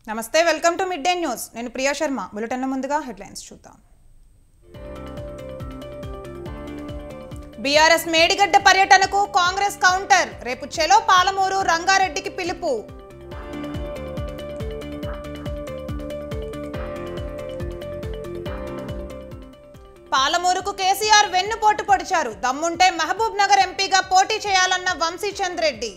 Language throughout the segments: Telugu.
నమస్తే welcome to mid day news నేను ప్రియా శర్మ బులెటిన్ల ముందుగా హెడ్లైన్స్ చూద్దాం బీఆర్ఎస్ మేడిగడ్డ పర్యటనకు కాంగ్రెస్ కౌంటర్ రేపు చెలో పాలమూరు రంగారెడ్డికి పిలుపు పాలమూరుకు కేసీఆర్ వెన్నుపోటు పొడిచారు దమ్ముంటే మహబూబ్ నగర్ ఎంపీగా పోటీ చేయాలన్న వంశీచంద్ రెడ్డి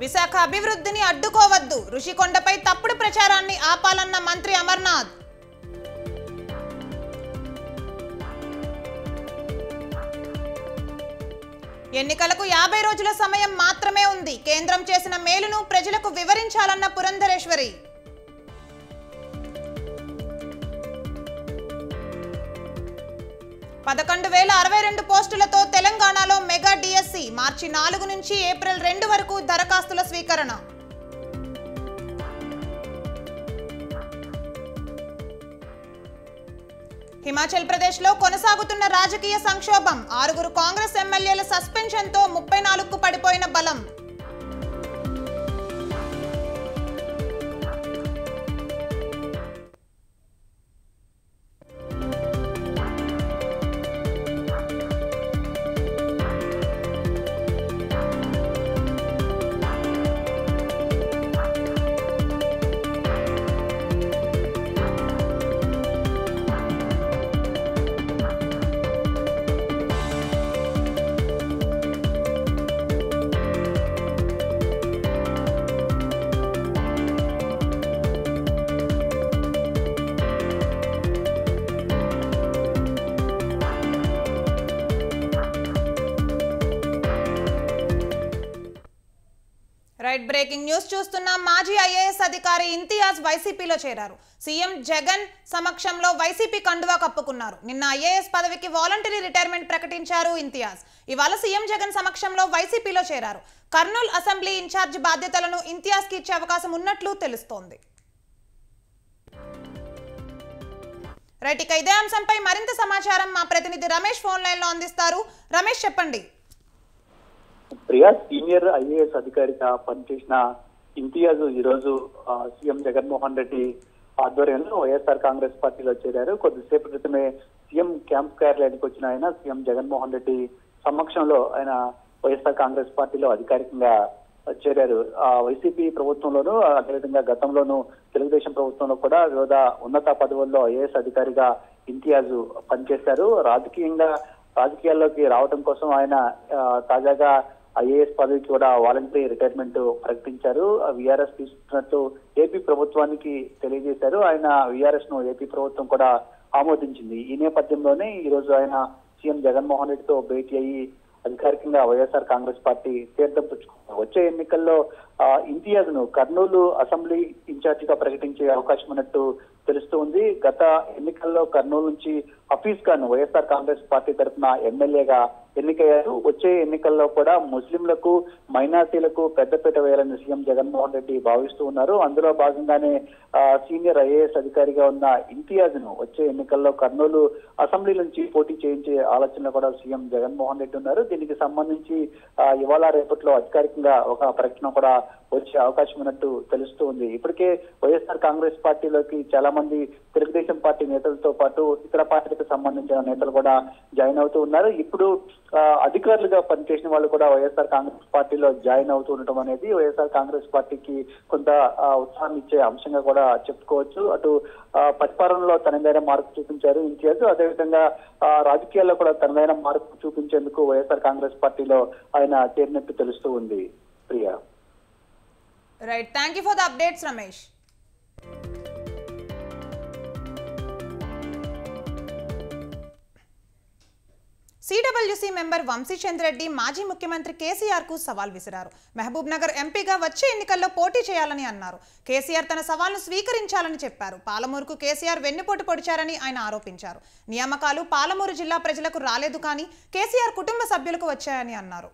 విశాఖ అభివృద్ధిని అడ్డుకోవద్దు ఋషికొండపై తప్పుడు ప్రచారాన్ని ఆపాలన్న మంత్రి అమర్నాథ్ ఎన్నికలకు 50 రోజుల సమయం మాత్రమే ఉంది కేంద్రం చేసిన మేలును ప్రజలకు వివరించాలన్న పురంధరేశ్వరి పదకొండు 62 పోస్టులతో తెలంగాణలో మెగా డిఎస్సి మార్చి 4 నుంచి ఏప్రిల్ 2 వరకు దరఖాస్తుల స్వీకరణ హిమాచల్ ప్రదేశ్లో కొనసాగుతున్న రాజకీయ సంక్షోభం 6 కాంగ్రెస్ ఎమ్మెల్యేల సస్పెన్షన్తో 34కు పడిపోయిన బలం రైట్ బ్రేకింగ్ న్యూస్ చూస్తున్నా మాజీ ఐఏఎస్ అధికారి ఇంతియాజ్ వైసీపీలో చేరారు సీఎం జగన్ సమక్షంలో వైసీపీ కండువా కప్పుకున్నారు నిన్న ఐఏఎస్ పదవికి వాలంటరీ రిటైర్మెంట్ ప్రకటించారు ఇంతియాజ్ ఇవాళ సీఎం జగన్ సమక్షంలో వైసీపీలో చేరారు కర్నూలు అసెంబ్లీ ఇన్ఛార్జ్ బాధ్యతలను ఇంతియాజ్కి ఇచ్చే అవకాశం ఉన్నట్లు తెలుస్తోంది రైట్ ఇక ఇదే అంశంపై మరింత సమాచారం మా ప్రతినిధి రమేష్ ఫోన్ లైన్ లో అందిస్తారు రమేష్ చెప్పండి ప్రియా సీనియర్ ఐఏఎస్ అధికారిగా పనిచేసిన ఇంతియాజ్ ఈ రోజు సీఎం జగన్మోహన్ రెడ్డి ఆధ్వర్యంలో వైఎస్ఆర్ కాంగ్రెస్ పార్టీలో చేరారు కొద్దిసేపు క్రితమే సీఎం క్యాంప్ కార్యాలయానికి వచ్చిన ఆయన సీఎం జగన్మోహన్ రెడ్డి సమక్షంలో ఆయన వైఎస్ఆర్ కాంగ్రెస్ పార్టీలో అధికారికంగా చేరారు వైసీపీ ప్రభుత్వంలోనూ అదేవిధంగా గతంలోనూ తెలుగుదేశం ప్రభుత్వంలో కూడా వివిధ ఉన్నత పదవుల్లో ఐఏఎస్ అధికారిగా ఇంతియాజ్ పనిచేశారు రాజకీయాల్లోకి రావడం కోసం ఆయన తాజాగా ఐఏఎస్ పదవికి కూడా వాలంటరీ రిటైర్మెంట్ ప్రకటించారు విఆర్ఎస్ తీసుకున్నట్టు ఏపీ ప్రభుత్వానికి తెలియజేశారు ఆయన విఆర్ఎస్ ను ఏపీ ప్రభుత్వం కూడా ఆమోదించింది ఈ నేపథ్యంలోనే ఈ రోజు ఆయన సీఎం జగన్మోహన్ రెడ్డితో భేటీ అయ్యి అధికారికంగా వైఎస్ఆర్ కాంగ్రెస్ పార్టీ తీర్థం పుచ్చుకున్నారు వచ్చే ఎన్నికల్లో ఇంతియాజ్ ను కర్నూలు అసెంబ్లీ ఇన్ఛార్జ్ గా ప్రకటించే అవకాశం ఉన్నట్టు తెలుస్తూ ఉంది గత ఎన్నికల్లో కర్నూలు నుంచి హఫీజ్ ఖాన్ వైఎస్ఆర్ కాంగ్రెస్ పార్టీ తరఫున ఎమ్మెల్యేగా ఎన్నికయ్యారు వచ్చే ఎన్నికల్లో కూడా ముస్లింలకు మైనార్టీలకు పెద్దపీట వేయాలని సీఎం జగన్మోహన్ రెడ్డి భావిస్తూ ఉన్నారు అందులో భాగంగానే సీనియర్ ఐఏఎస్ అధికారిగా ఉన్న ఇంతియాజ్ ను వచ్చే ఎన్నికల్లో కర్నూలు అసెంబ్లీ నుంచి పోటీ చేయించే ఆలోచనలో కూడా సీఎం జగన్మోహన్ రెడ్డి ఉన్నారు దీనికి సంబంధించి ఇవాళ రేపట్లో అధికారికంగా ఒక ప్రకటన కూడా వచ్చే అవకాశం ఉన్నట్టు తెలుస్తూ ఉంది ఇప్పటికే వైఎస్ఆర్ కాంగ్రెస్ పార్టీలోకి చాలా మంది తెలుగుదేశం పార్టీ నేతలతో పాటు ఇతర పార్టీలకు సంబంధించిన నేతలు కూడా జాయిన్ అవుతూ ఉన్నారు ఇప్పుడు అధికారులుగా పనిచేసిన వాళ్ళు కూడా వైఎస్ఆర్ కాంగ్రెస్ పార్టీలో జాయిన్ అవుతూ ఉండటం అనేది వైఎస్ఆర్ కాంగ్రెస్ పార్టీకి కొంత ఉత్సాహం ఇచ్చే అంశంగా కూడా చెప్పుకోవచ్చు అటు పరిపాలనలో తనదైన మార్పు చూపించారు ఇంతియాజ్ అదేవిధంగా రాజకీయాల్లో కూడా తనదైన మార్పు చూపించేందుకు వైఎస్ఆర్ కాంగ్రెస్ పార్టీలో ఆయన చేరినట్టు తెలుస్తూ ఉంది Priya right thank you for the updates Ramesh CWC member Vamshichand Reddy మాజీ ముఖ్యమంత్రి కేసీఆర్ కు సవాల్ విసిరారు మహబూబ్ నగర్ ఎంపీగా వచ్చే ఎన్నికల్లో పోటీ చేయాలని అన్నారు కేసీఆర్ తన సవాల్ను స్వీకరించాలని చెప్పారు పాలమూరుకు కేసీఆర్ వెన్నుపోటు పొడిచారని ఆయన ఆరోపించారు నియామకాలు పాలమూరు జిల్లా ప్రజలకు రాలేదు కానీ కేసీఆర్ కుటుంబ సభ్యులకు వచ్చాయని అన్నారు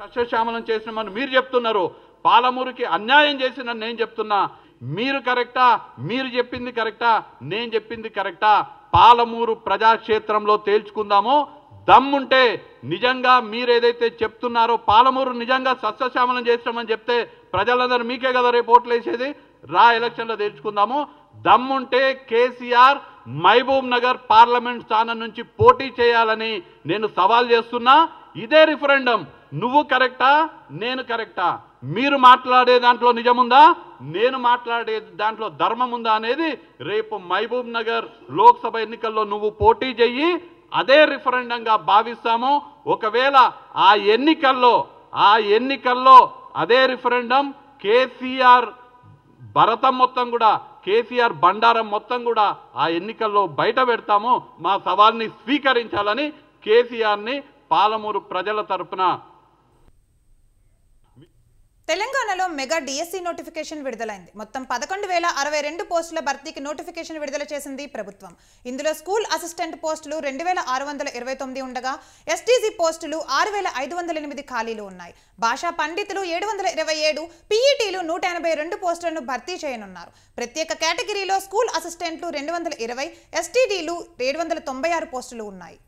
సస్యశ్యామలం చేసినామని మీరు చెప్తున్నారు పాలమూరుకి అన్యాయం చేసిన నేను చెప్తున్నా మీరు కరెక్టా మీరు చెప్పింది కరెక్టా నేను చెప్పింది కరెక్టా పాలమూరు ప్రజాక్షేత్రంలో తేల్చుకుందాము దమ్ముంటే నిజంగా మీరు ఏదైతే చెప్తున్నారో పాలమూరు నిజంగా సస్యశ్యామలం చేస్తామని చెప్తే ప్రజలందరూ మీకే కదా రేపు ఓట్లు వేసేది, రా ఎలక్షన్లో తెచ్చుకుందాము. దమ్ముంటే కేసీఆర్ మహబూబ్ నగర్ పార్లమెంట్ స్థానం నుంచి పోటీ చేయాలని నేను సవాల్ చేస్తున్నా. ఇదే రిఫరెండం. నువ్వు కరెక్టా, నేను కరెక్టా, మీరు మాట్లాడే దాంట్లో నిజముందా, నేను మాట్లాడే దాంట్లో ధర్మం ఉందా అనేది రేపు మహబూబ్ నగర్ లోక్సభ ఎన్నికల్లో నువ్వు పోటీ చెయ్యి, అదే రిఫరెండంగా భావిస్తాము. ఒకవేళ ఆ ఎన్నికల్లో అదే రిఫరెండం కేసీఆర్ భరతం మొత్తం కూడా, కేసీఆర్ బండారం మొత్తం కూడా ఆ ఎన్నికల్లో బయట పెడతాము. మా సవాల్ని స్వీకరించాలని కేసీఆర్ని పాలమూరు ప్రజల తరపున. తెలంగాణలో మెగా డిఎస్సి నోటిఫికేషన్ విడుదలైంది. మొత్తం 11,062 పోస్టుల భర్తీకి నోటిఫికేషన్ విడుదల చేసింది ప్రభుత్వం. ఇందులో స్కూల్ అసిస్టెంట్ పోస్టులు 2,629 ఉండగా ఎస్టీజీ పోస్టులు 6,508 ఖాళీలు ఉన్నాయి. భాషా పండితులు 727, పీఈటీలు 182 పోస్టులను భర్తీ చేయనున్నారు. ప్రత్యేక కేటగిరీలో స్కూల్ అసిస్టెంట్లు 220, ఎస్టీడీలు 796 పోస్టులు ఉన్నాయి.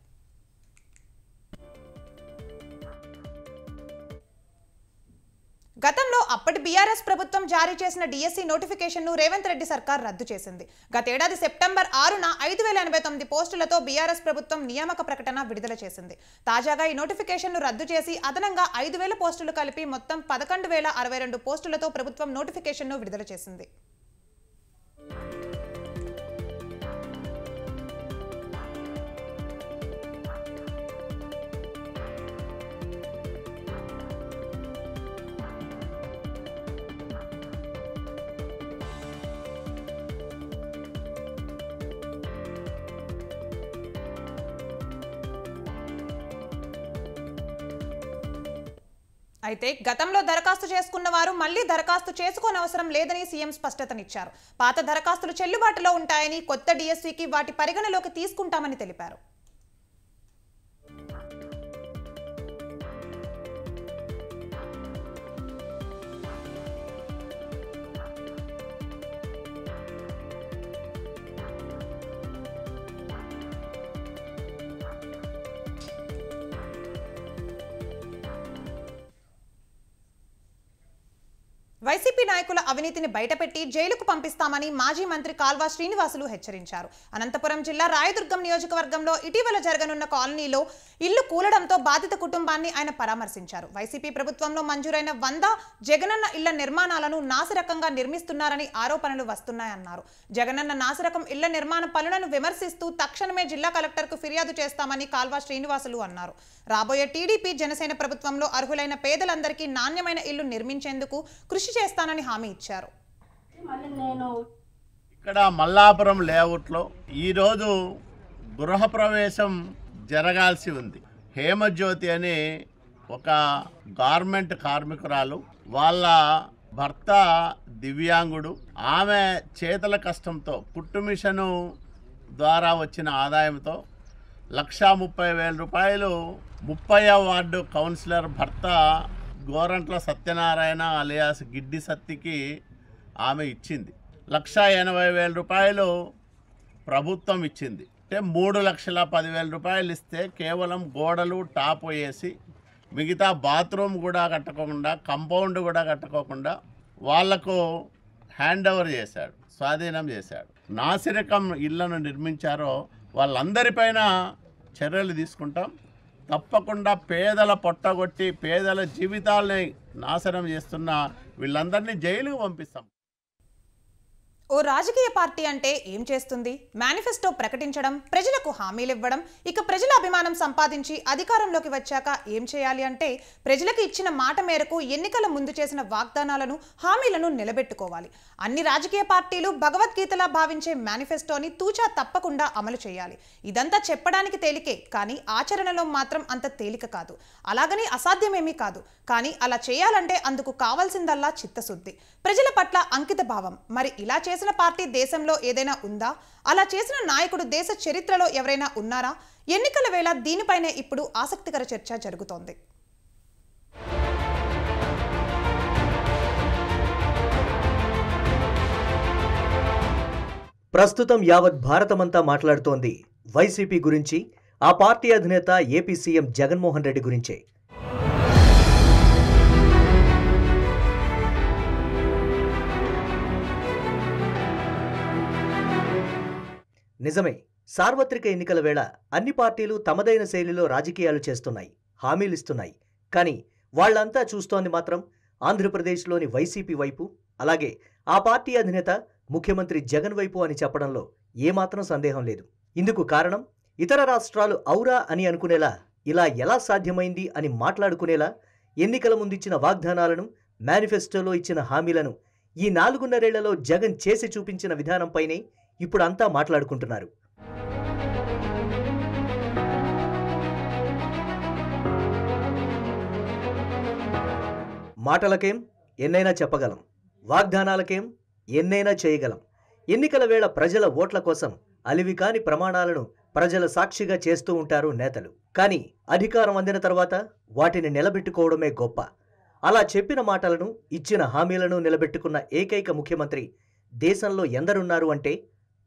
గతంలో అప్పటి బీఆర్ఎస్ ప్రభుత్వం జారీ చేసిన డిఎస్సి నోటిఫికేషన్ను రేవంత్ రెడ్డి సర్కార్ రద్దు చేసింది. గతేడాది సెప్టెంబర్ 6న 5,089 పోస్టులతో బీఆర్ఎస్ ప్రభుత్వం నియామక ప్రకటన విడుదల చేసింది. తాజాగా ఈ నోటిఫికేషన్ను రద్దు చేసి అదనంగా 5,000 పోస్టులు కలిపి మొత్తం 11,062 పోస్టులతో ప్రభుత్వం నోటిఫికేషన్ను విడుదల చేసింది. అయితే గతంలో దరఖాస్తు చేసుకున్న వారు మళ్లీ దరఖాస్తు చేసుకోనవసరం లేదని సీఎం స్పష్టతనిచ్చారు. పాత దరఖాస్తులు చెల్లుబాటులో ఉంటాయని, కొత్త డిఎస్సికి వాటి పరిగణలోకి తీసుకుంటామని తెలిపారు. వైసీపీ నాయకుల అవినీతిని బయటపెట్టి జైలుకు పంపిస్తామని మాజీ మంత్రి కాల్వ శ్రీనివాసులు హెచ్చరించారు. అనంతపురం జిల్లా రాయదుర్గం నియోజకవర్గంలో ఇటీవల జరగనున్న కాలనీలో ఇల్లు కూలడంతో బాధిత కుటుంబాన్ని ఆయన పరామర్శించారు. వైసీపీ ప్రభుత్వంలో మంజూరైన 100 జగనన్న ఇళ్ల నిర్మాణాలను నాసిరకంగా నిర్మిస్తున్నారని ఆరోపణలు వస్తున్నాయన్నారు. జగనన్న నాసిరకం ఇళ్ల నిర్మాణ పనులను విమర్శిస్తూ తక్షణమే జిల్లా కలెక్టర్కు ఫిర్యాదు చేస్తామని కాల్వ శ్రీనివాసులు అన్నారు. రాబోయే టీడీపీ జనసేన ప్రభుత్వంలో అర్హులైన పేదలందరికీ నాణ్యమైన ఇల్లు నిర్మించేందుకు కృషి చేస్తానని హామీ ఇచ్చారు. ఇక్కడ మల్లాపురం లేఅవుట్లో ఈరోజు గృహప్రవేశం జరగాల్సి ఉంది. హేమజ్యోతి అని ఒక గార్మెంట్ కార్మికురాలు, వాళ్ళ భర్త దివ్యాంగుడు. ఆమె చేతుల కష్టంతో కుట్టు మిషను ద్వారా వచ్చిన ఆదాయంతో 1,30,000 రూపాయలు 30వ వార్డు కౌన్సిలర్ భర్త గోరంట్ల సత్యనారాయణ అలియాస్ గిడ్డి సత్తికి ఆమె ఇచ్చింది. 1,80,000 రూపాయలు ప్రభుత్వం ఇచ్చింది. అంటే 3,10,000 రూపాయలు ఇస్తే కేవలం గోడలు టాప్ వేసి మిగతా బాత్రూమ్ కూడా కట్టుకోకుండా, కంపౌండ్ కూడా కట్టుకోకుండా వాళ్లకు హ్యాండ్ ఓవర్ చేశాడు, స్వాధీనం చేశాడు. నాసిరకం ఇళ్లను నిర్మించారో వాళ్ళందరిపైన చర్యలు తీసుకుంటాం. తప్పకుండా పేదల పొట్టగొట్టి పేదల జీవితాలని నాశనం చేస్తున్న వీళ్ళందరినీ జైలుకు పంపిస్తాం. ఓ రాజకీయ పార్టీ అంటే ఏం చేస్తుంది? మేనిఫెస్టో ప్రకటించడం, ప్రజలకు హామీలు ఇవ్వడం, ఇక ప్రజల అభిమానం సంపాదించి అధికారంలోకి వచ్చాక ఏం చేయాలి అంటే ప్రజలకు ఇచ్చిన మాట మేరకు ఎన్నికల ముందు చేసిన వాగ్దానాలను, హామీలను నిలబెట్టుకోవాలి. అన్ని రాజకీయ పార్టీలు భగవద్గీతలా భావించే మేనిఫెస్టోని తూచా తప్పకుండా అమలు చేయాలి. ఇదంతా చెప్పడానికి తేలికే, కానీ ఆచరణలో మాత్రం అంత తేలిక కాదు. అలాగని అసాధ్యమేమీ కాదు. కానీ అలా చేయాలంటే అందుకు కావాల్సిందల్లా చిత్తశుద్ధి, ప్రజల పట్ల అంకిత భావం. మరి ఇలా చేసిన పార్టీ దేశంలో ఏదైనా ఉందా? అలా చేసిన నాయకుడు దేశ చరిత్రలో ఎవరైనా ఉన్నారా? ఎన్నికల వేళ దీనిపైనే ఇప్పుడు ఆసక్తికర చర్చ జరుగుతోంది. ప్రస్తుతం యావత్ భారతమంతా మాట్లాడుతోంది వైసీపీ గురించి, ఆ పార్టీ అధినేత ఏపీ సీఎం జగన్మోహన్ రెడ్డి గురించే. నిజమే, సార్వత్రిక ఎన్నికల వేళ అన్ని పార్టీలు తమదైన శైలిలో రాజకీయాలు చేస్తున్నాయి, హామీలిస్తున్నాయి. కానీ వాళ్లంతా చూస్తోంది మాత్రం ఆంధ్రప్రదేశ్లోని వైసీపీ వైపు, అలాగే ఆ పార్టీ అధినేత ముఖ్యమంత్రి జగన్ వైపు అని చెప్పడంలో ఏమాత్రం సందేహం లేదు. ఇందుకు కారణం ఇతర రాష్ట్రాలు ఔరా అని అనుకునేలా, ఇలా ఎలా సాధ్యమైంది అని మాట్లాడుకునేలా ఎన్నికల ముందిచ్చిన వాగ్దానాలను, మేనిఫెస్టోలో ఇచ్చిన హామీలను ఈ 4.5 ఏళ్లలో జగన్ చేసి చూపించిన విధానంపైనే ఇప్పుడు అంతా మాట్లాడుకుంటున్నారు. మాటలకేం ఎన్నైనా చెప్పగలం, వాగ్దానాలకేం ఎన్నైనా చేయగలం. ఎన్నికల వేళ ప్రజల ఓట్ల కోసం అలివికాని ప్రమాణాలను ప్రజల సాక్షిగా చేస్తూ ఉంటారు నేతలు. కానీ అధికారం అందిన తర్వాత వాటిని నిలబెట్టుకోవడమే గొప్ప. అలా చెప్పిన మాటలను, ఇచ్చిన హామీలను నిలబెట్టుకున్న ఏకైక ముఖ్యమంత్రి దేశంలో ఎందరున్నారు అంటే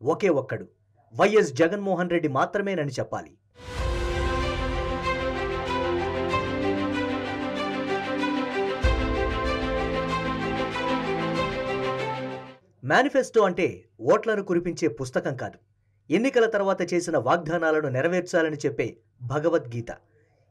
ఒకే ఒక్కడు, వైఎస్ జగన్మోహన్ రెడ్డి మాత్రమేనని చెప్పాలి. మేనిఫెస్టో అంటే ఓట్లను కురిపించే పుస్తకం కాదు, ఎన్నికల తర్వాత చేసిన వాగ్దానాలను నెరవేర్చాలని చెప్పే భగవద్గీత.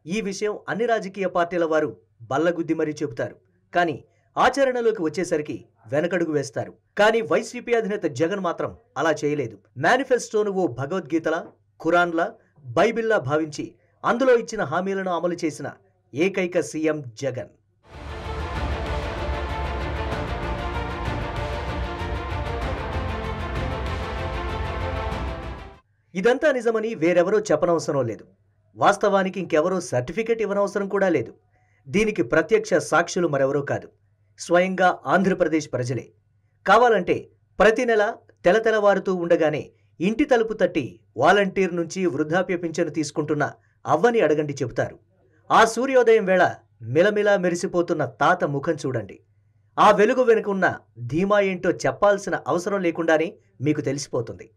ఈ విషయం అన్ని రాజకీయ పార్టీల వారు బల్లగుద్ది మరీ చెబుతారు. కానీ ఆచరణలోకి వచ్చేసరికి వెనకడుగు వేస్తారు. కానీ వైసీపీ అధినేత జగన్ మాత్రం అలా చేయలేదు. మేనిఫెస్టోను ఓ భగవద్గీతలా, ఖురాన్లా, బైబిల్లా భావించి అందులో ఇచ్చిన హామీలను అమలు చేసిన ఏకైక సీఎం జగన్. ఇదంతా నిజమని వేరెవరో చెప్పనవసరం లేదు. వాస్తవానికి ఇంకెవరో సర్టిఫికెట్ ఇవ్వనవసరం కూడా లేదు. దీనికి ప్రత్యక్ష సాక్షులు మరెవరో కాదు, స్వయంగా ఆంధ్రప్రదేశ్ ప్రజలే. కావాలంటే ప్రతి నెల తెలతెలవారుతూ ఉండగానే ఇంటి తలుపు తట్టి వాలంటీర్ నుంచి వృద్ధాప్య పింఛను తీసుకుంటున్న అవ్వని అడగండి, చెబుతారు. ఆ సూర్యోదయం వేళ మిలమిలా మెరిసిపోతున్న తాత ముఖం చూడండి. ఆ వెలుగు వెనుకున్న ధీమా ఏంటో చెప్పాల్సిన అవసరం లేకుండానే మీకు తెలిసిపోతుంది.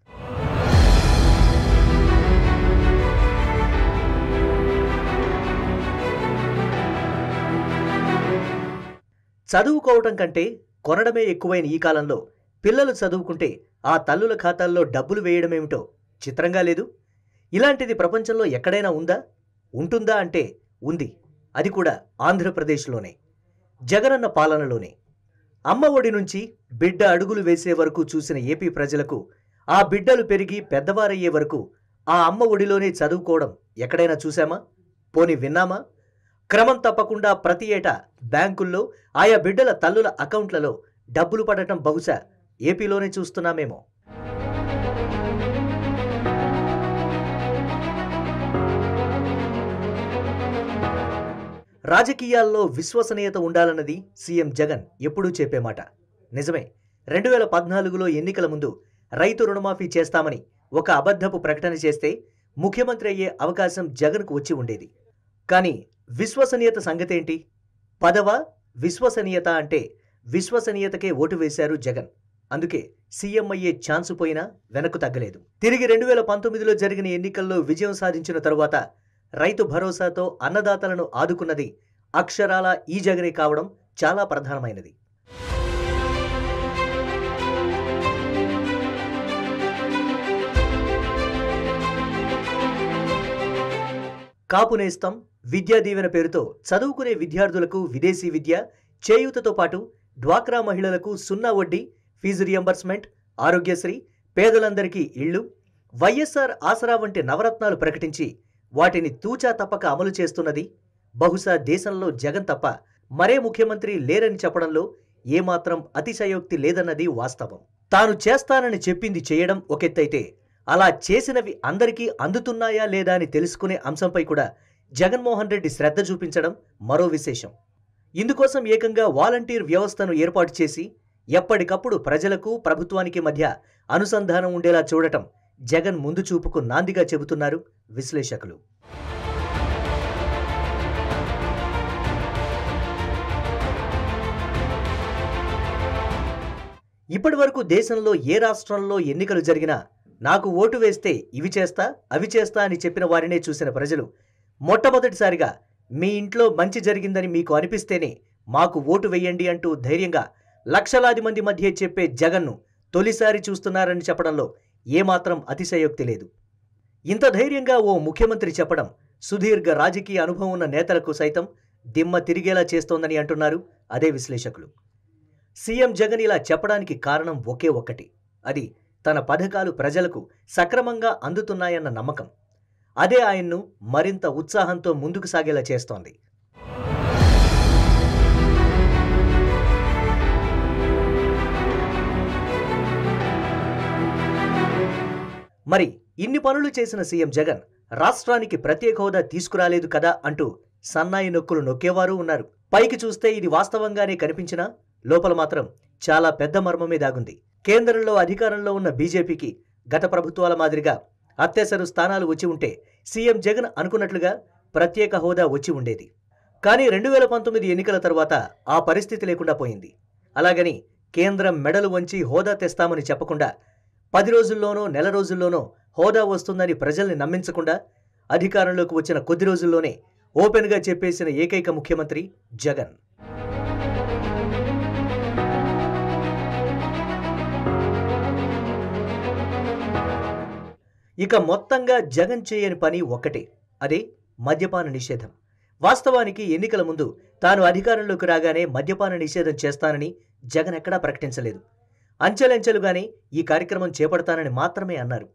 చదువుకోవటం కంటే కొనడమే ఎక్కువైన ఈ కాలంలో పిల్లలు చదువుకుంటే ఆ తల్లుల ఖాతాల్లో డబ్బులు వేయడమేమిటో చిత్రంగా లేదు? ఇలాంటిది ప్రపంచంలో ఎక్కడైనా ఉందా? ఉంటుందా అంటే ఉంది. అది కూడా ఆంధ్రప్రదేశ్లోనే, జగనన్న పాలనలోనే. అమ్మ ఒడి నుంచి బిడ్డ అడుగులు వేసే వరకు చూసిన ఏపీ ప్రజలకు ఆ బిడ్డలు పెరిగి పెద్దవారయ్యే వరకు ఆ అమ్మ ఒడిలోనే చదువుకోవడం ఎక్కడైనా చూశామా? పోని విన్నామా? క్రమం తప్పకుండా ప్రతి ఏటా బ్యాంకుల్లో ఆయా బిడ్డల తల్లుల అకౌంట్లలో డబ్బులు పడటం బహుశా ఏపీలోనే చూస్తున్నామేమో. రాజకీయాల్లో విశ్వసనీయత ఉండాలన్నది సీఎం జగన్ ఎప్పుడూ చెప్పే మాట. నిజమే, 2014లో ఎన్నికల ముందు రైతు రుణమాఫీ చేస్తామని ఒక అబద్ధపు ప్రకటన చేస్తే ముఖ్యమంత్రి అయ్యే అవకాశం జగన్కు వచ్చి ఉండేది. కానీ విశ్వసనీయత సంగతేంటి? పదవ విశ్వసనీయత అంటే విశ్వసనీయతకే ఓటు వేశారు జగన్. అందుకే సీఎం అయ్యే ఛాన్సు పోయినా వెనక్కు తగ్గలేదు. తిరిగి 2019లో జరిగిన ఎన్నికల్లో విజయం సాధించిన తరువాత రైతు భరోసాతో అన్నదాతలను ఆదుకున్నది అక్షరాల ఈ జగనే కావడం చాలా ప్రధానమైనది. కాపు నేస్తం, విద్యా దీవెన పేరుతో చదువుకునే విద్యార్థులకు విదేశీ విద్య, చేయూతతో పాటు డ్వాక్రా మహిళలకు 0 వడ్డీ, ఫీజు రియంబర్స్మెంట్, ఆరోగ్యశ్రీ, పేదలందరికీ ఇళ్లు, వైఎస్ఆర్ ఆసరా వంటి నవరత్నాలు ప్రకటించి వాటిని తూచా తప్పక అమలు చేస్తున్నది బహుశా దేశంలో జగన్ తప్ప మరే ముఖ్యమంత్రి లేరని చెప్పడంలో ఏమాత్రం అతిశయోక్తి లేదన్నది వాస్తవం. తాను చేస్తానని చెప్పింది చేయడం ఒకెత్తైతే, అలా చేసినవి అందరికీ అందుతున్నాయా లేదా అని తెలుసుకునే అంశంపై కూడా జగన్మోహన్ రెడ్డి శ్రద్ధ చూపించడం మరో విశేషం. ఇందుకోసం ఏకంగా వాలంటీర్ వ్యవస్థను ఏర్పాటు చేసి ఎప్పటికప్పుడు ప్రజలకు ప్రభుత్వానికి మధ్య అనుసంధానం ఉండేలా చూడటం జగన్ ముందు చూపుకు నాందిగా చెబుతున్నారు విశ్లేషకులు. ఇప్పటివరకు దేశంలో ఏ రాష్ట్రంలో ఎన్నికలు జరిగినా నాకు ఓటు వేస్తే ఇవి చేస్తా అవి చేస్తా అని చెప్పిన వారినే చూసిన ప్రజలు మొట్టమొదటిసారిగా మీ ఇంట్లో మంచి జరిగిందని మీకు అనిపిస్తేనే మాకు ఓటు వేయండి అంటూ ధైర్యంగా లక్షలాది మంది మధ్య చెప్పే జగన్ను తొలిసారి చూస్తున్నారని చెప్పడంలో ఏమాత్రం అతిశయోక్తి లేదు. ఇంత ధైర్యంగా ఓ ముఖ్యమంత్రి చెప్పడం సుదీర్ఘ రాజకీయ అనుభవం ఉన్న నేతలకు సైతం దిమ్మ తిరిగేలా చేస్తోందని అంటున్నారు అదే విశ్లేషకులు. సీఎం జగన్ ఇలా చెప్పడానికి కారణం ఒకే ఒక్కటి, అది తన పథకాలు ప్రజలకు సక్రమంగా అందుతున్నాయన్న నమ్మకం. అదే ఆయన్ను మరింత ఉత్సాహంతో ముందుకు సాగేలా చేస్తోంది. మరి ఇన్ని పనులు చేసిన సీఎం జగన్ రాష్ట్రానికి ప్రత్యేక హోదా తీసుకురాలేదు కదా అంటూ సన్నాయి నొక్కులు నొక్కేవారు ఉన్నారు. పైకి చూస్తే ఇది వాస్తవంగానే కనిపించినా లోపల మాత్రం చాలా పెద్ద మర్మమే దాగుంది. కేంద్రంలో అధికారంలో ఉన్న బీజేపీకి గత ప్రభుత్వాల మాదిరిగా అత్యవసర స్థానాలు వచ్చి ఉంటే సీఎం జగన్ అనుకున్నట్లుగా ప్రత్యేక హోదా వచ్చి ఉండేది. కానీ 2019 ఎన్నికల తర్వాత ఆ పరిస్థితి లేకుండా పోయింది. అలాగని కేంద్రం మెడలు వంచి హోదా తెస్తామని చెప్పకుండా 10 రోజుల్లోనో నెల రోజుల్లోనో హోదా వస్తుందని ప్రజల్ని నమ్మించకుండా అధికారంలోకి వచ్చిన కొద్ది రోజుల్లోనే ఓపెన్గా చెప్పేసిన ఏకైక ముఖ్యమంత్రి జగన్. ఇక మొత్తంగా జగన్ చేయని పని ఒక్కటే, అదే మద్యపాన నిషేధం. వాస్తవానికి ఎన్నికల ముందు తాను అధికారంలోకి రాగానే మద్యపాన నిషేధం చేస్తానని జగన్ ఎక్కడా ప్రకటించలేదు. అంచెలంచెలుగానే ఈ కార్యక్రమం చేపడతానని మాత్రమే అన్నారు.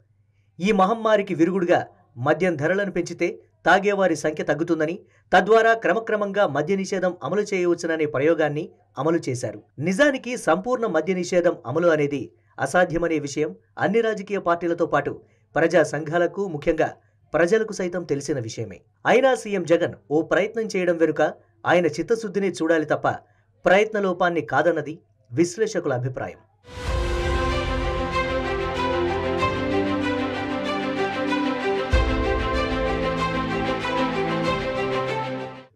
ఈ మహమ్మారికి విరుగుడుగా మద్యం ధరలను పెంచితే తాగేవారి సంఖ్య తగ్గుతుందని, తద్వారా క్రమక్రమంగా మద్య నిషేధం అమలు చేయవచ్చుననే ప్రయోగాన్ని అమలు చేశారు. నిజానికి సంపూర్ణ మద్య నిషేధం అమలు అనేది అసాధ్యమనే విషయం అన్ని రాజకీయ పార్టీలతో పాటు ప్రజా సంఘాలకు, ముఖ్యంగా ప్రజలకు సైతం తెలిసిన విషయమే. అయినా సీఎం జగన్ ఓ ప్రయత్నం చేయడం వెనుక ఆయన చిత్తశుద్ధిని చూడాలి తప్ప ప్రయత్నలోపాన్ని కాదన్నది విశ్లేషకుల అభిప్రాయం.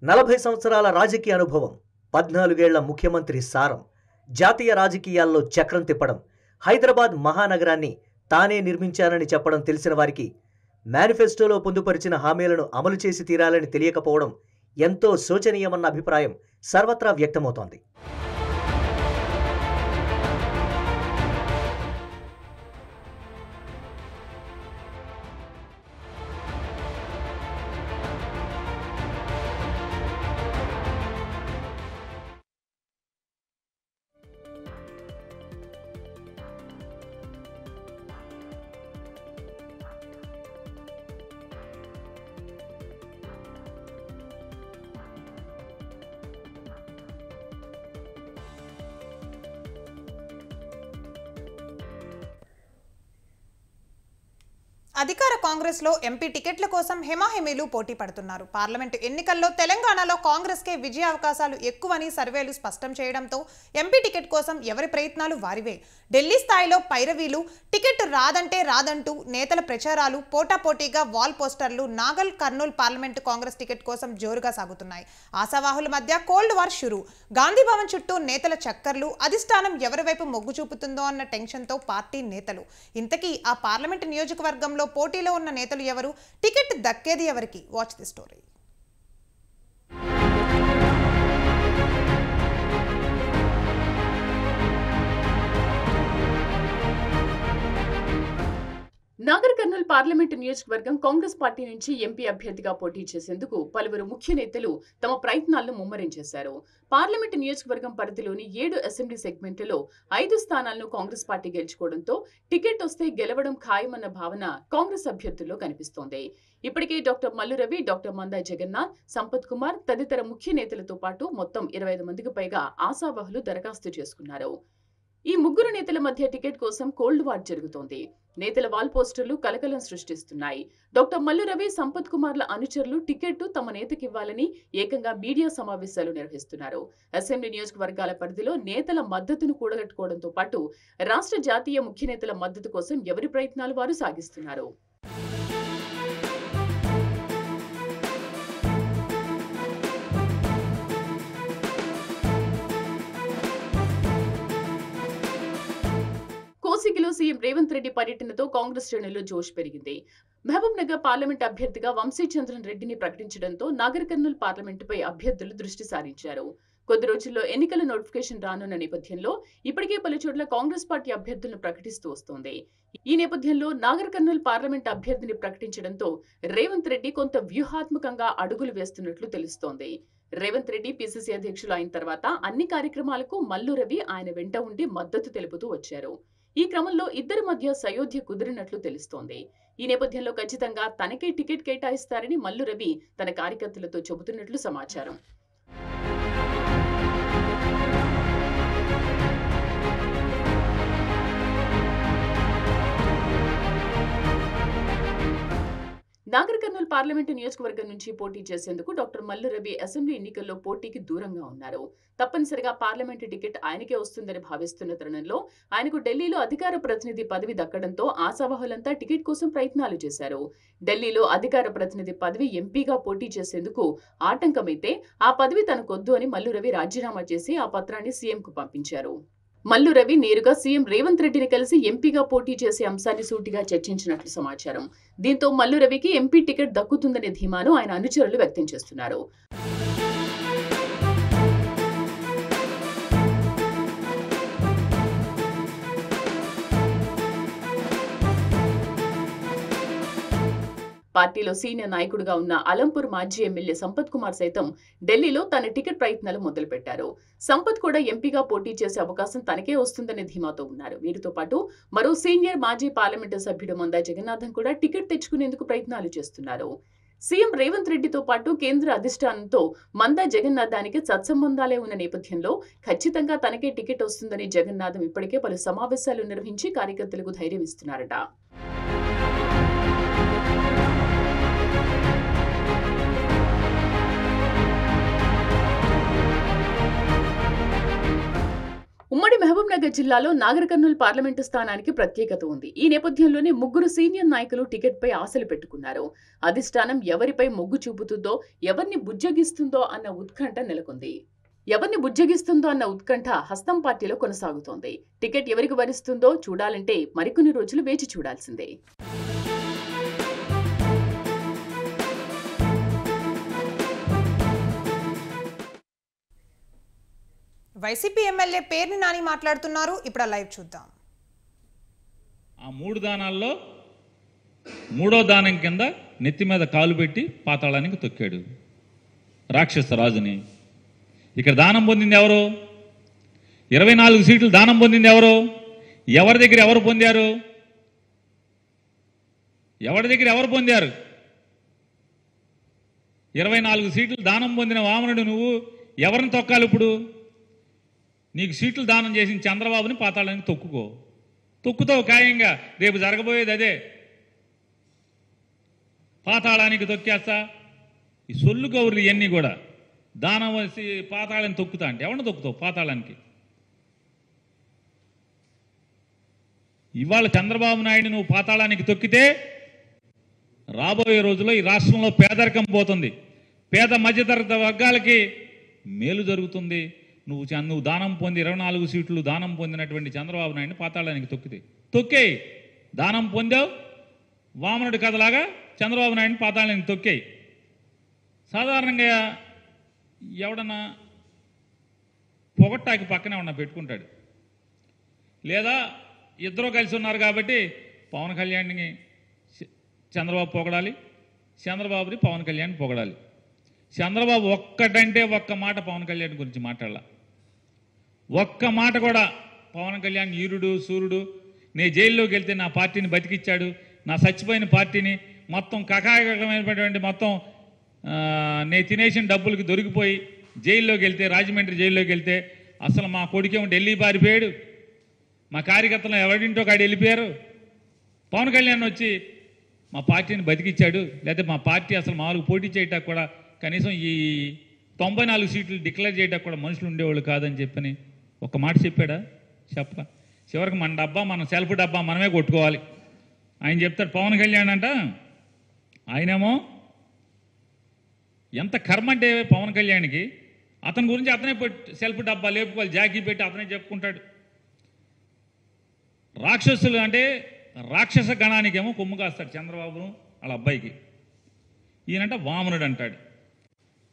నలభై సంవత్సరాల రాజకీయ అనుభవం, 14 ఏళ్ల ముఖ్యమంత్రి సారం, జాతీయ రాజకీయాల్లో చక్రం తిప్పడం, హైదరాబాద్ మహానగరాన్ని తానే నిర్మించానని చెప్పడం తెలిసిన వారికి మేనిఫెస్టోలో పొందుపరిచిన హామీలను అమలు చేసి తీరాలని తెలియకపోవడం ఎంతో శోచనీయమన్న అభిప్రాయం సర్వత్రా వ్యక్తమవుతోంది. అధికార కాంగ్రెస్ లో ఎంపీ టికెట్ల కోసం హెమాహెమీలు పోటీ పడుతున్నారు. పార్లమెంటు ఎన్నికల్లో తెలంగాణలో కాంగ్రెస్కే విజయ అవకాశాలు ఎక్కువని సర్వేలు స్పష్టం చేయడంతో ఎంపీ టికెట్ కోసం ఎవరి ప్రయత్నాలు వారివే. ఢిల్లీ స్థాయిలో పైరవీలు, టికెట్ రాదంటే రాదంటూ నేతల ప్రచారాలు, పోటాపోటీగా వాల్ పోస్టర్లు నాగల్, కర్నూలు పార్లమెంటు కాంగ్రెస్ టికెట్ కోసం జోరుగా సాగుతున్నాయి. ఆశావాహుల మధ్య కోల్డ్ వార్ షురు. గాంధీ భవన్ చుట్టూ నేతల చక్కర్లు, అధిష్టానం ఎవరి వైపు మొగ్గు చూపుతుందో అన్న టెన్షన్తో పార్టీ నేతలు. ఇంతకీ ఆ పార్లమెంటు నియోజకవర్గంలో పోటీలో ఉన్న నేతలు ఎవరు? టికెట్ దక్కేది ఎవరికి? Watch the story. Nagar Kurnool parliament నియోజకవర్గం కాంగ్రెస్ పార్టీ నుంచి ఎంపీ అభ్యర్థిగా పోటీ చేసేందుకు పలువురు ముఖ్య నేతలు తమ ప్రయత్నాలను ముమ్మరం చేశారు. పార్లమెంటు నియోజకవర్గం పరిధిలోని 7 అసెంబ్లీ సెగ్మెంట్లలో 5 స్థానాలను కాంగ్రెస్ పార్టీ గెలుచుకోవడంతో టికెట్ వస్తే గెలవడం ఖాయమన్న భావన కాంగ్రెస్ అభ్యర్థుల్లో కనిపిస్తోంది. ఇప్పటికే డాక్టర్ మల్లు రవి, డాక్టర్ మందా జగన్నాథ్, సంపత్ కుమార్ తదితర ముఖ్య నేతలతో పాటు మొత్తం 25 మందికి పైగా ఆశావహులు దరఖాస్తు చేసుకున్నారు. ఈ ముగ్గురు నేతల మధ్య టికెట్ కోసం కోల్డ్ వార్ జరుగుతోంది. నేతల వాల్ పోస్టర్లు కలకలం సృష్టిస్తున్నాయి. డాక్టర్ మల్లు రవి, సంపత్ కుమార్ల అనుచరులు టికెట్ తమ నేతకివ్వాలని ఏకంగా మీడియా సమావేశాలు నిర్వహిస్తున్నారు. అసెంబ్లీ నియోజకవర్గాల పరిధిలో నేతల మద్దతును కూడగట్టుకోవడంతో పాటు రాష్ట్ర జాతీయ ముఖ్య నేతల మద్దతు కోసం ఎవరి ప్రయత్నాలు వారు సాగిస్తున్నారు. కోసిగిలో సీఎం రేవంత్ రెడ్డి పర్యటనతో కాంగ్రెస్ శ్రేణుల్లో జోష్ పెరిగింది. మహబూబ్ నగర్ పార్లమెంట్ అభ్యర్థిగా వంశీచంద్రన్ రెడ్డిని ప్రకటించడంతో నాగర్ కర్నూల్ పార్లమెంటుపై అభ్యర్థులు దృష్టి సారించారు. కొద్ది రోజుల్లో ఎన్నికల నోటిఫికేషన్ రానున్న నేపథ్యంలో ఇప్పటికే పలుచోట్ల కాంగ్రెస్ పార్టీ అభ్యర్థులను ప్రకటిస్తూ వస్తోంది. ఈ నేపథ్యంలో నాగర్ కర్నూల్ పార్లమెంట్ అభ్యర్థిని ప్రకటించడంతో రేవంత్ రెడ్డి కొంత వ్యూహాత్మకంగా అడుగులు వేస్తున్నట్లు తెలుస్తోంది. రేవంత్ రెడ్డి పిసిసి అధ్యక్షులు అయిన తర్వాత అన్ని కార్యక్రమాలకు మల్లు రవి ఆయన వెంట ఉండి మద్దతు తెలుపుతూ వచ్చారు. ఈ క్రమంలో ఇద్దరి మధ్య సయోధ్య కుదిరినట్లు తెలుస్తోంది. ఈ నేపథ్యంలో ఖచ్చితంగా తనకే టికెట్ కేటాయిస్తారని మల్లు రవి తన కార్యకర్తలతో చెబుతున్నట్లు సమాచారం. నాగర్ కర్నూల్ పార్లమెంటు నియోజకవర్గం నుంచి పోటీ చేసేందుకు డాక్టర్ మల్లు రవి అసెంబ్లీ ఎన్నికల్లో పోటీకి దూరంగా ఉన్నారు. తప్పనిసరిగా పార్లమెంటు టికెట్ ఆయనకే వస్తుందని భావిస్తున్న తరుణంలో ఆయనకు ఢిల్లీలో అధికార ప్రతినిధి పదవి దక్కడంతో ఆశావహులంతా టికెట్ కోసం ప్రయత్నాలు చేశారు. ఢిల్లీలో అధికార ప్రతినిధి పదవి ఎంపీగా పోటీ చేసేందుకు ఆటంకమైతే ఆ పదవి తనకొద్దు అని మల్లు రవి రాజీనామా చేసి ఆ పత్రాన్ని సీఎంకు పంపించారు. మల్లు రవి నేరుగా సీఎం రేవంత్ రెడ్డిని కలిసి ఎంపీగా పోటీ చేసే అంశాన్ని సూటిగా చర్చించినట్లు సమాచారం. దీంతో మల్లు రవికి ఎంపీ టికెట్ దక్కుతుందనే ధీమాను ఆయన అనుచరులు వ్యక్తం చేస్తున్నారు. పార్టీలో సీనియర్ నాయకుడిగా ఉన్న అలంపూర్ మాజీ ఎమ్మెల్యే సంపత్ కుమార్ సైతం ఢిల్లీలో తన టికెట్ ప్రయత్నాలు మొదలుపెట్టారు. సంపత్ కూడా ఎంపీగా పోటీ చేసే అవకాశం తనకే వస్తుందనే ధీమాతో ఉన్నారు. వీరితో పాటు మరో సీనియర్ మాజీ పార్లమెంటు సభ్యుడు మందా జగన్నాథన్ కూడా టికెట్ తెచ్చుకునేందుకు ప్రయత్నాలు చేస్తున్నారు. సీఎం రేవంత్ రెడ్డితో పాటు కేంద్ర అధిష్టానంతో మందా జగన్నాథానికి సత్సంబంధాలే ఉన్న నేపథ్యంలో ఖచ్చితంగా తనకే టికెట్ వస్తుందని జగన్నాథం ఇప్పటికే పలు సమావేశాలు నిర్వహించి కార్యకర్తలకు ధైర్యం ఇస్తున్నారట. ఉమ్మడి మహబూబ్ నగర్ జిల్లాలో నాగర్ కర్నూల్ పార్లమెంటు స్థానానికి ప్రత్యేకత ఉంది. ఈ నేపథ్యంలోనే ముగ్గురు సీనియర్ నాయకులు టికెట్ పై ఆశలు పెట్టుకున్నారు. అధిష్టానం ఎవరిపై మొగ్గు చూపుతుందో, ఎవరిని బుజ్జగిస్తుందో అన్న ఉత్కంఠ హస్తం పార్టీలో కొనసాగుతోంది. టికెట్ ఎవరికి వరిస్తుందో చూడాలంటే మరికొన్ని రోజులు వేచి చూడాల్సిందే. వైసీపీ ఎమ్మెల్యే పేర్ని నాని మాట్లాడుతున్నారు. ఇప్పుడు లైవ్ చూద్దాం. ఆ 3 దానాల్లో 3వ దానం కింద నెత్తి మీద కాలు పెట్టి పాతాళానికి తొక్కాడు రాక్షస రాజుని. ఇక్కడ దానం పొందింది ఎవరు? 24 సీట్లు దానం పొందింది ఎవరు? ఎవరి దగ్గర ఎవరు పొందారు? 24 సీట్లు దానం పొందిన వామనుడు నువ్వు ఎవరిని తొక్కాలి? ఇప్పుడు నీకు సీట్లు దానం చేసిన చంద్రబాబుని పాతాళానికి తొక్కుతావు ఖాయంగా. రేపు జరగబోయేది అదే. పాతాళానికి తొక్కేస్తా. ఈ సొల్లు కౌరులు ఇవన్నీ కూడా దానం వేసి పాతాళాన్ని తొక్కుతా అంటే ఎవరిని తొక్కుతావు పాతాళానికి? ఇవాళ చంద్రబాబు నాయుడు నువ్వు పాతాళానికి తొక్కితే రాబోయే రోజుల్లో ఈ రాష్ట్రంలో పేదరికం పోతుంది. పేద మధ్యతరగతి వర్గాలకి మేలు జరుగుతుంది. నువ్వు దానం పొంది 24 సీట్లు దానం పొందినటువంటి చంద్రబాబు నాయుడిని పాతాళానికి తొక్కేయి. దానం పొందావు, వామనుడి కథలాగా చంద్రబాబు నాయుడిని పాతాళానికి తొక్కేయి. సాధారణంగా ఎవడన్నా పొగట్టాకి పక్కనే ఉన్న పెట్టుకుంటాడు. లేదా ఇద్దరు కలిసి ఉన్నారు కాబట్టి పవన్ కళ్యాణ్ని చంద్రబాబు పొగడాలి, చంద్రబాబుని పవన్ కళ్యాణ్ పొగడాలి. చంద్రబాబు ఒక్కటంటే ఒక్క మాట పవన్ కళ్యాణ్ గురించి మాట్లాడాల. ఒక్క మాట కూడా పవన్ కళ్యాణ్ ఈరుడు సూర్యుడు, నేను జైల్లోకి వెళ్తే నా పార్టీని బతికిచ్చాడు, నా చచ్చిపోయిన పార్టీని మొత్తం కకాయకమైనటువంటి మొత్తం నేను తినేసిన డబ్బులకి దొరికిపోయి జైల్లోకి వెళ్తే, రాజమండ్రి జైల్లోకి వెళ్తే అసలు మా కొడుకేమో ఢిల్లీ పారిపోయాడు, మా కార్యకర్తలు ఎవరింటో కాడి వెళ్ళిపోయారు. పవన్ కళ్యాణ్ వచ్చి మా పార్టీని బతికిచ్చాడు, లేకపోతే మా పార్టీ అసలు మామూలుగా పోటీ చేయటానికి కూడా కనీసం ఈ 94 సీట్లు డిక్లేర్ చేయడానికి కూడా మనుషులు ఉండేవాళ్ళు కాదని చెప్పని ఒక మాట చెప్పాడా? చెప్ప. చివరికి మన డబ్బా, మన సెల్ఫ్ డబ్బా మనమే కొట్టుకోవాలి ఆయన చెప్తాడు. పవన్ కళ్యాణ్ అంట ఆయనేమో ఎంత కర్మ అంటే పవన్ కళ్యాణ్కి అతని గురించి అతనే సెల్ఫ్ డబ్బా లేపుకోవాలి, జాకీ పెట్టి అతనే చెప్పుకుంటాడు. రాక్షసులు అంటే రాక్షస గణానికేమో కొమ్ము కాస్తాడు చంద్రబాబును వాళ్ళ అబ్బాయికి. ఈయనంట వామనుడు అంటాడు.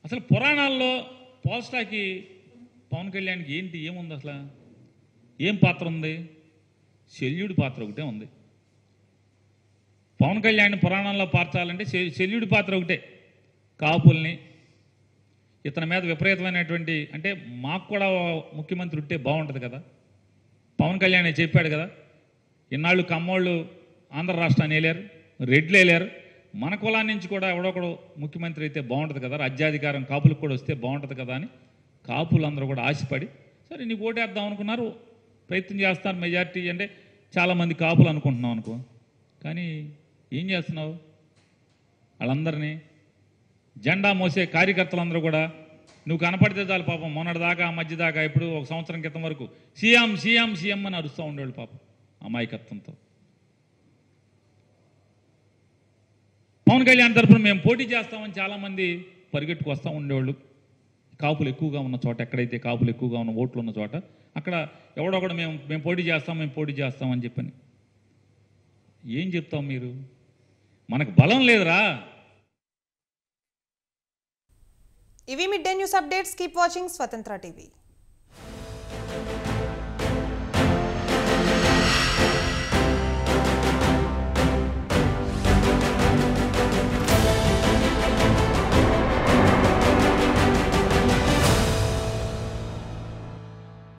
అసలు పురాణాల్లో పోస్టాకి పవన్ కళ్యాణ్కి ఏంటి ఏముంది, అసలు ఏం పాత్ర ఉంది? శల్యుడి పాత్ర ఒకటే ఉంది. పవన్ కళ్యాణ్ పురాణంలో పార్చాలంటే శల్యుడి పాత్ర ఒకటే. కాపుల్ని ఇతని మీద విపరీతమైనటువంటి, అంటే మాకు కూడా ముఖ్యమంత్రి ఉంటే బాగుంటుంది కదా. పవన్ కళ్యాణ్ చెప్పాడు కదా, ఇన్నాళ్ళు కమ్మోళ్ళు ఆంధ్ర రాష్ట్రాన్ని వేలారు, రెడ్లు వేలారు, మన కులాన్ని నుంచి కూడా ఎవడొకడు ముఖ్యమంత్రి అయితే బాగుంటుంది కదా, రాజ్యాధికారం కాపులకు కూడా వస్తే బాగుంటుంది కదా అని కాపులందరూ కూడా ఆశపడి సరే నీకు ఓటేద్దాం అనుకున్నారు, ప్రయత్నం చేస్తారు. మెజార్టీ అంటే చాలామంది కాపులు అనుకుంటున్నాం అనుకో. కానీ ఏం చేస్తున్నావు? వాళ్ళందరినీ జెండా మోసే కార్యకర్తలందరూ కూడా నువ్వు కనపడితే చాలు పాపం మొన్నటిదాకా మధ్య దాకా ఇప్పుడు ఒక సంవత్సరం క్రితం వరకు సీఎం సీఎం సీఎం అని అరుస్తూ ఉండేవాళ్ళు పాపం అమాయకత్వంతో. పవన్ కళ్యాణ్ తరఫున మేము పోటీ చేస్తామని చాలామంది పరిగెట్టుకు వస్తూ ఉండేవాళ్ళు. కాపులు ఎక్కువగా ఉన్న చోట, ఎక్కడైతే కాపులు ఎక్కువగా ఉన్న ఓట్లు ఉన్న చోట అక్కడ ఎవడొకడు మేము పోటీ చేస్తామని చెప్పని. ఏం చెప్తాం మీరు? మనకు బలం లేదురా. ఇవి mid day news updates. Keep watching స్వతంత్ర టీవీ.